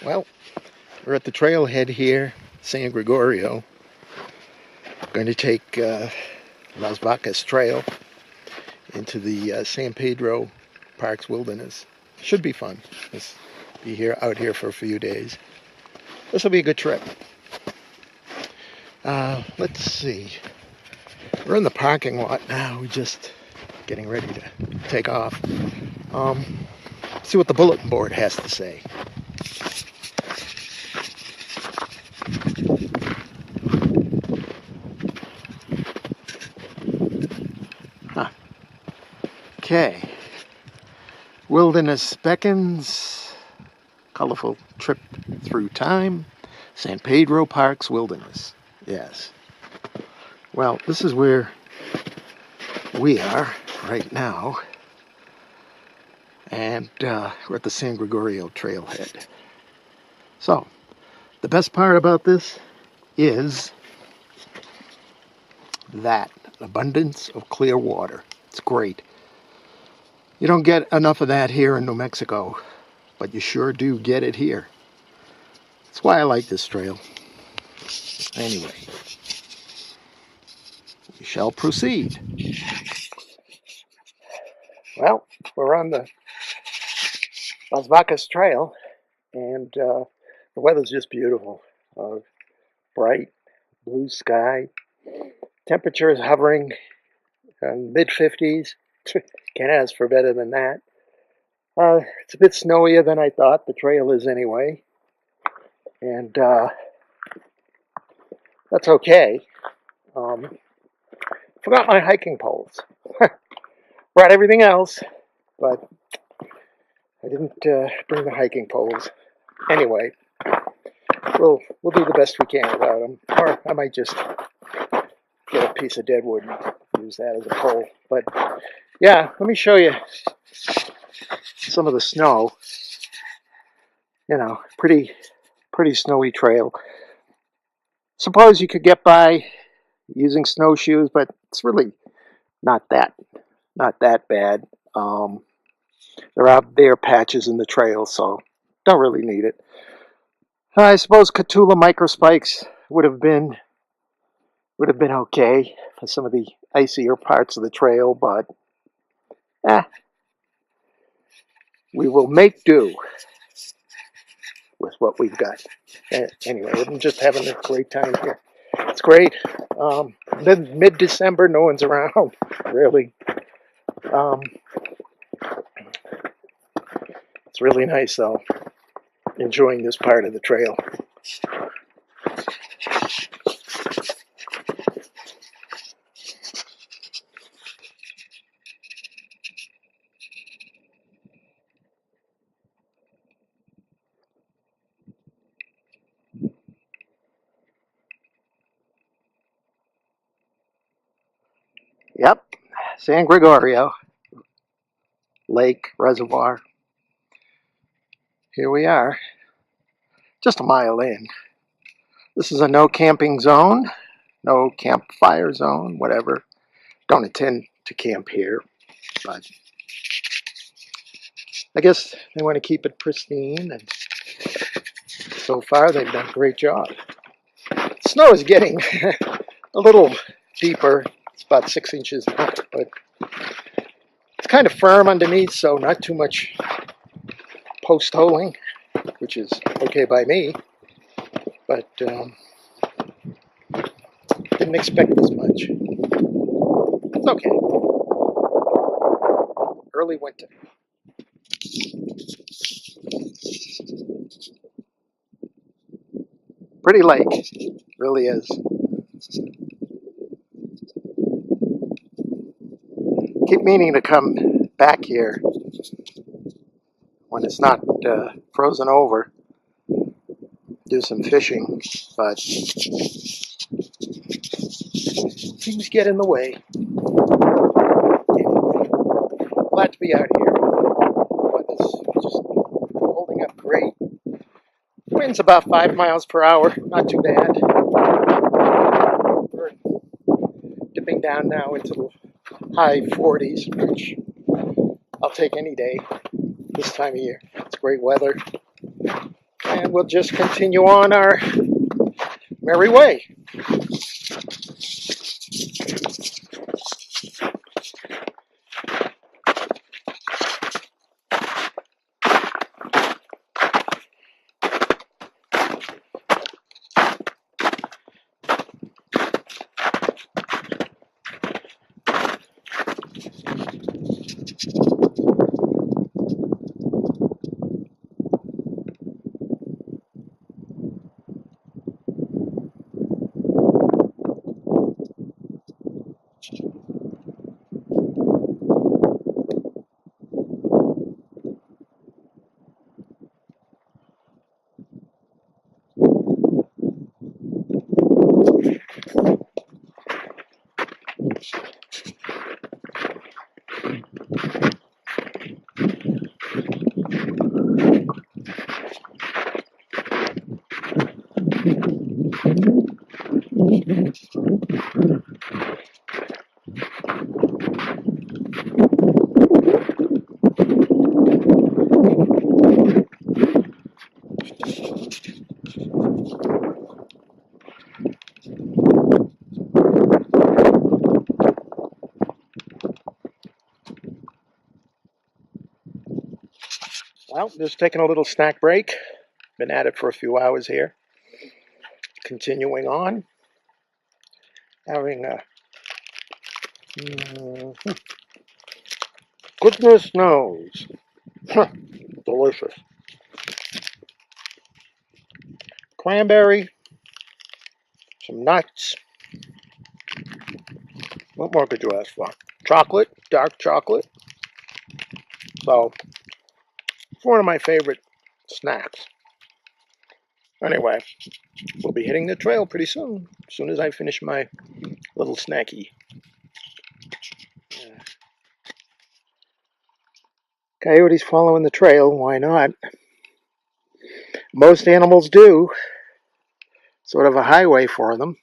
Well, we're at the trailhead here, San Gregorio. Going to take Las Vacas Trail into the San Pedro Parks Wilderness. Should be fun. Let's be out here for a few days. This will be a good trip. Let's see. We're in the parking lot now. We're just getting ready to take off. See what the bulletin board has to say. Okay. Wilderness beckons. Colorful trip through time. San Pedro Parks Wilderness. Yes. Well, this is where we are right now. And we're at the San Gregorio trailhead. So, the best part about this is that abundance of clear water. It's great. You don't get enough of that here in New Mexico, but you sure do get it here. That's why I like this trail. Anyway, we shall proceed. Well, we're on the Las Vacas Trail, and the weather's just beautiful. Bright blue sky. Temperature is hovering in mid-50s. Can't ask for better than that. It's a bit snowier than I thought. The trail is anyway. And that's okay. Forgot my hiking poles. Brought everything else, but I didn't bring the hiking poles. Anyway, we'll do the best we can without them. Or I might just get a piece of dead wood and use that as a pole. But yeah, let me show you some of the snow. You know, pretty snowy trail. Suppose you could get by using snowshoes, but it's really not that bad. There are bare patches in the trail, so don't really need it. I suppose Catula microspikes would have been okay for some of the icier parts of the trail, but we will make do with what we've got. Anyway, I'm just having a great time here. It's great. Mid-December, no one's around, really. It's really nice, though, enjoying this part of the trail. Yep, San Gregorio Lake Reservoir. Here we are, just a mile in. This is a no camping zone, no campfire zone, whatever. Don't intend to camp here, but I guess they want to keep it pristine, and so far they've done a great job. Snow is getting a little deeper. It's about 6 inches now, but it's kind of firm underneath, so not too much post-holing, which is okay by me, but didn't expect this much. It's okay. Early winter. Pretty lake, really is. Keep meaning to come back here when it's not frozen over, do some fishing, but things get in the way. Anyway, glad to be out here. Weather's just holding up great. Wind's about 5 miles per hour, not too bad. We're dipping down now into the high 40s, which I'll take any day this time of year. It's great weather. And And we'll just continue on our merry way. Well, just taking a little snack break. Been at it for a few hours here. Continuing on. Having a goodness knows. Delicious. Cranberry, some nuts. What more could you ask for? Chocolate, dark chocolate. So, it's one of my favorite snacks. Anyway, we'll be hitting the trail pretty soon. As soon as I finish my little snacky. Coyotes following the trail, why not? Most animals do. Sort of a highway for them.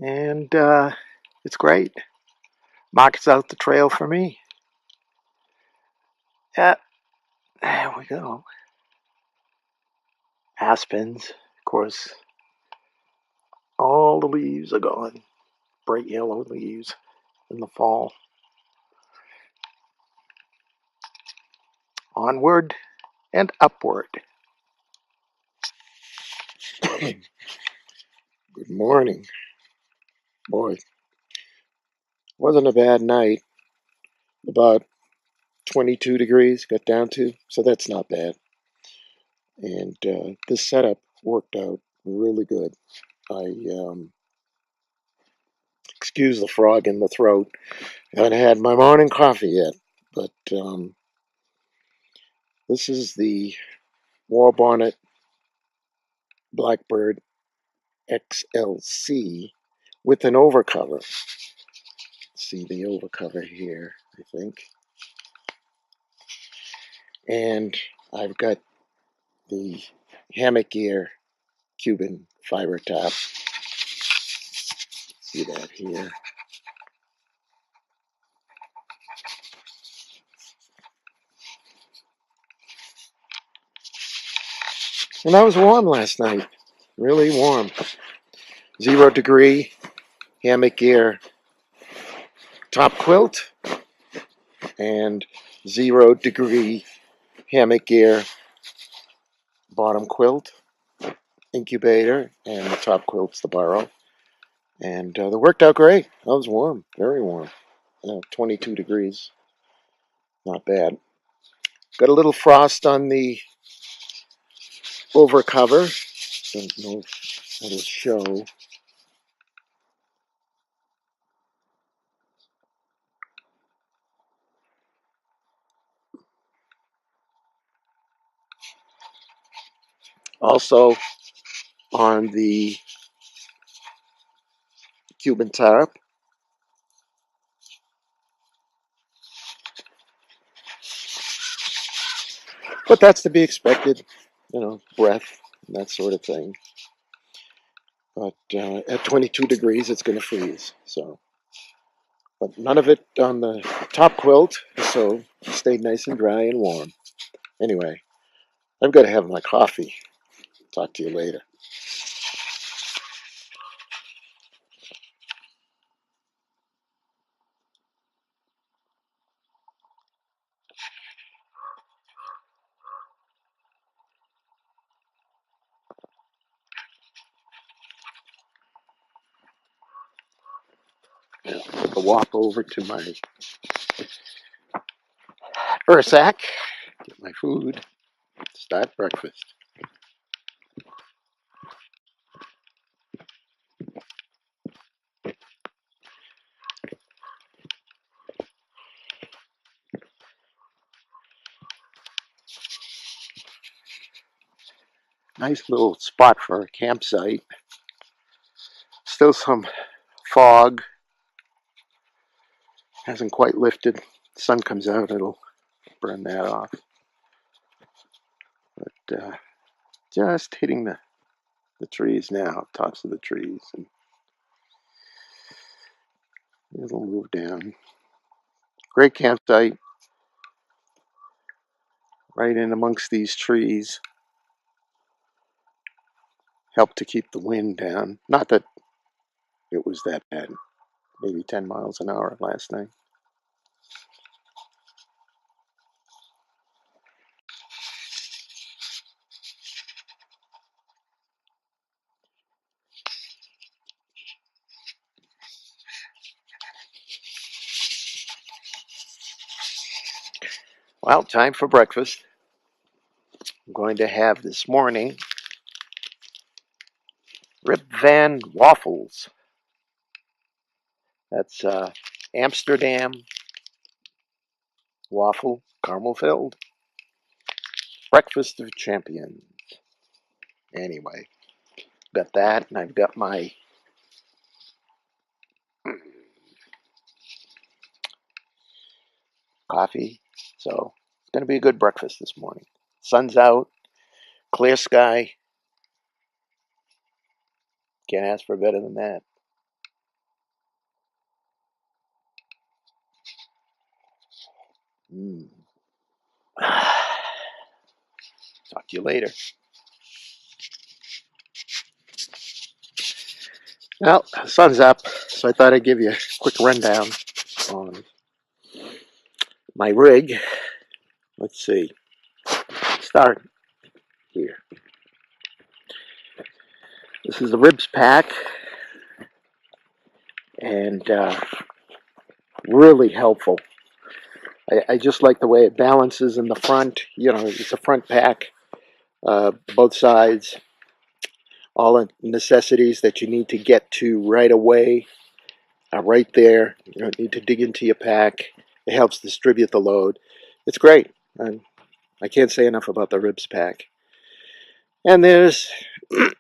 And it's great. Marks out the trail for me. Yeah, there we go. Aspens, of course. All the leaves are gone. Bright yellow leaves in the fall. Onward and upward. Good morning. Boy, wasn't a bad night. About 22 degrees got down to, so that's not bad. And this setup worked out really good. Excuse the frog in the throat. I haven't had my morning coffee yet, but this is the Warbonnet Blackbird XLC with an overcover. See the overcover here, I think. And I've got the hammock gear Cuban fiber top. See that here. And I was warm last night. Really warm. 0 degree hammock gear top quilt and 0 degree hammock gear bottom quilt incubator, and the top quilt's the burrow. And they worked out great. I was warm, very warm. 22 degrees. Not bad. Got a little frost on the overcover. Don't know if that'll show. Also on the Cuban tarp. But that's to be expected, breath and that sort of thing. But at 22 degrees, it's going to freeze. So, but none of it on the top quilt, so it stayed nice and dry and warm. Anyway, I've got to have my coffee. Talk to you later. Take a walk over to my Ursac, get my food, start breakfast. Nice little spot for a campsite. Still some fog. Hasn't quite lifted. Sun comes out, it'll burn that off. But just hitting the trees now, tops of the trees. And it'll move down. Great campsite. Right in amongst these trees. Helped to keep the wind down. Not that it was that bad. Maybe 10 miles an hour last night. Well, time for breakfast. I'm going to have this morning Rib Van waffles. That's Amsterdam waffle, caramel filled. Breakfast of champions. Anyway, got that, and I've got my coffee. So it's going to be a good breakfast this morning. Sun's out, clear sky. Can't ask for better than that. Talk to you later. Well, sun's up, so I thought I'd give you a quick rundown on my rig. Let's see. Start here. This is the ribs pack, and really helpful. I just like the way it balances in the front. You know, it's a front pack, both sides. All the necessities that you need to get to right away are right there. You don't need to dig into your pack. It helps distribute the load. It's great. I can't say enough about the ribs pack. And there's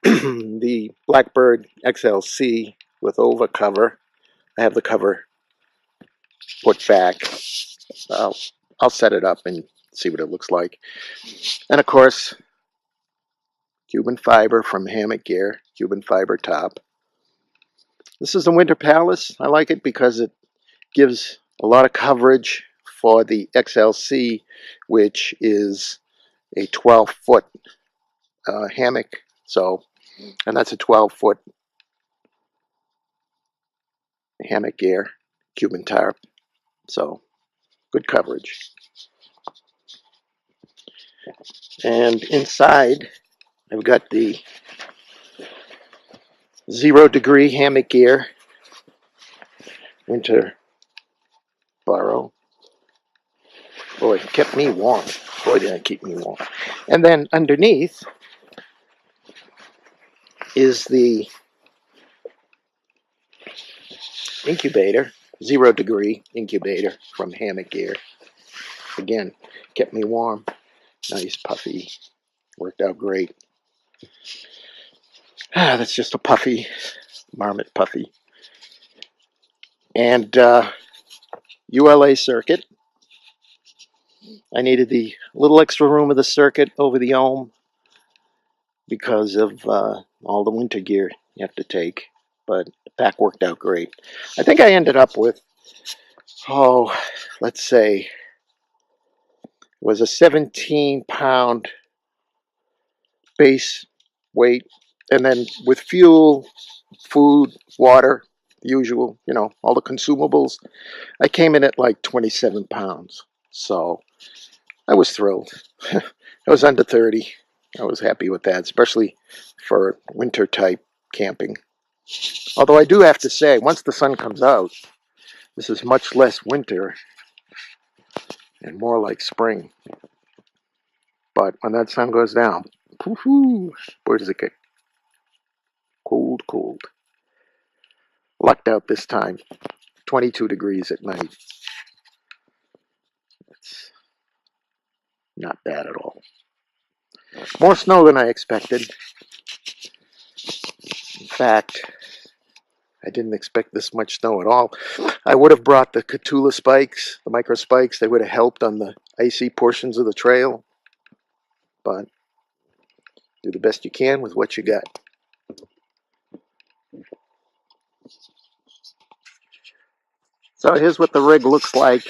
the Blackbird XLC with over cover. I have the cover put back. I'll set it up and see what it looks like. And of course, Cuban fiber from Hammock Gear, Cuban fiber top. This is the Winter Palace. I like it because it gives a lot of coverage for the XLC, which is a 12-foot hammock. So, and that's a 12-foot hammock gear, Cuban tarp. So, good coverage. And inside, I've got the 0-degree hammock gear, winter burrow. Boy, it kept me warm. Boy, did it keep me warm. And then underneath is the incubator, 0-degree incubator from Hammock Gear. Again, kept me warm. Nice, puffy. Worked out great. That's just a puffy, marmot puffy. And ULA circuit. I needed the little extra room of the circuit over the ohm because of all the winter gear you have to take. But the pack worked out great. I think I ended up with, let's say, it was a 17-pound base weight, and then with fuel, food, water, the usual, you know, all the consumables, I came in at like 27 pounds. So I was thrilled. I was under 30. I was happy with that, especially for winter type camping. Although I do have to say, once the sun comes out, this is much less winter and more like spring. But when that sun goes down, woohoo, where does it get cold, cold. Lucked out this time. 22 degrees at night. It's not bad at all. More snow than I expected. In fact, I didn't expect this much snow at all. I would have brought the Catula spikes, the micro spikes. They would have helped on the icy portions of the trail. But do the best you can with what you got. So here's what the rig looks like.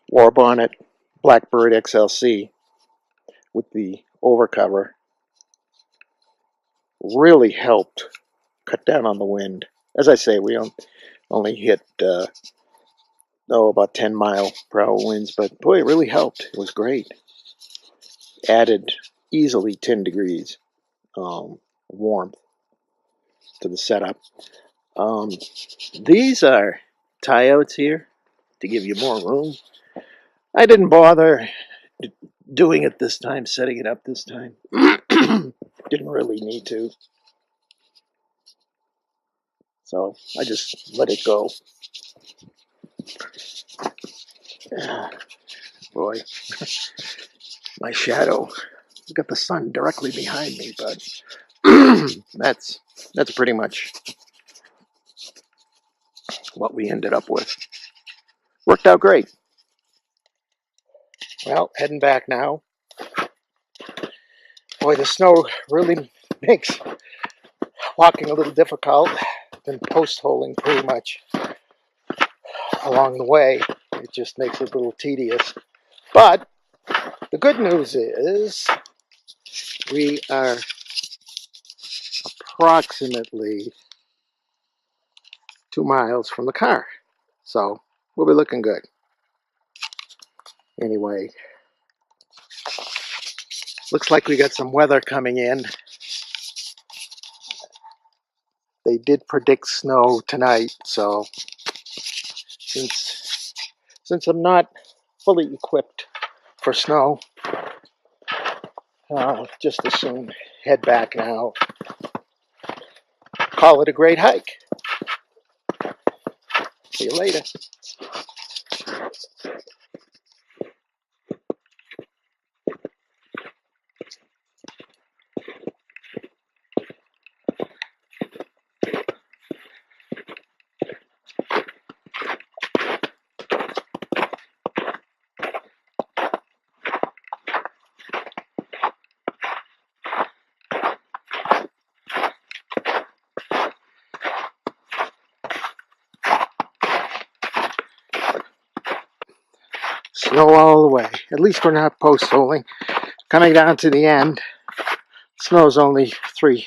War Bonnet Blackbird XLC with the overcover really helped cut down on the wind. As I say, we only hit about 10 mile per hour winds, but boy, it really helped. It was great. Added easily 10 degrees warmth to the setup. These are tie-outs here to give you more room. I didn't bother doing it this time, setting it up this time. Didn't really need to. So I just let it go. Boy, my shadow. I've got the sun directly behind me, but that's pretty much what we ended up with. Worked out great. Well, heading back now. Boy, the snow really makes walking a little difficult. Been post-holing pretty much along the way. It just makes it a little tedious. But the good news is we are approximately 2 miles from the car. So we'll be looking good. Anyway, looks like we got some weather coming in. They did predict snow tonight, so since I'm not fully equipped for snow, I'll just as soon head back now. Call it a great hike. See you later. Snow all the way. At least we're not post-holing. Coming down to the end, snow's only 3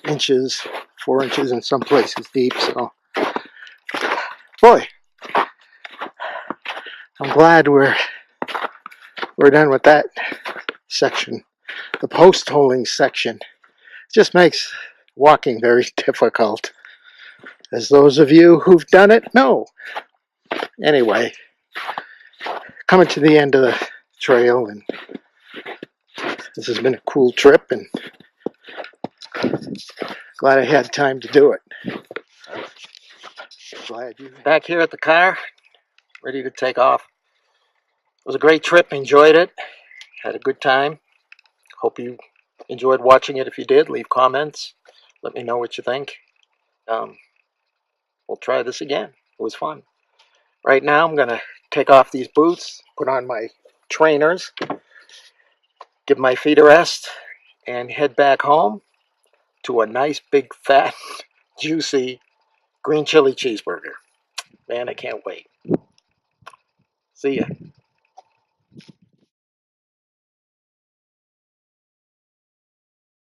inches, 4 inches in some places deep, so boy, I'm glad we're done with that section. The post-holing section just makes walking very difficult, as those of you who've done it know. Anyway, coming to the end of the trail, and this has been a cool trip, and glad I had time to do it. Glad you back here at the car, ready to take off. It was a great trip. Enjoyed it. Had a good time. Hope you enjoyed watching it. If you did, leave comments. Let me know what you think. We'll try this again. It was fun. Right now, I'm going to take off these boots, put on my trainers, give my feet a rest, and head back home to a nice, big, fat, juicy green chili cheeseburger. Man, I can't wait. See ya.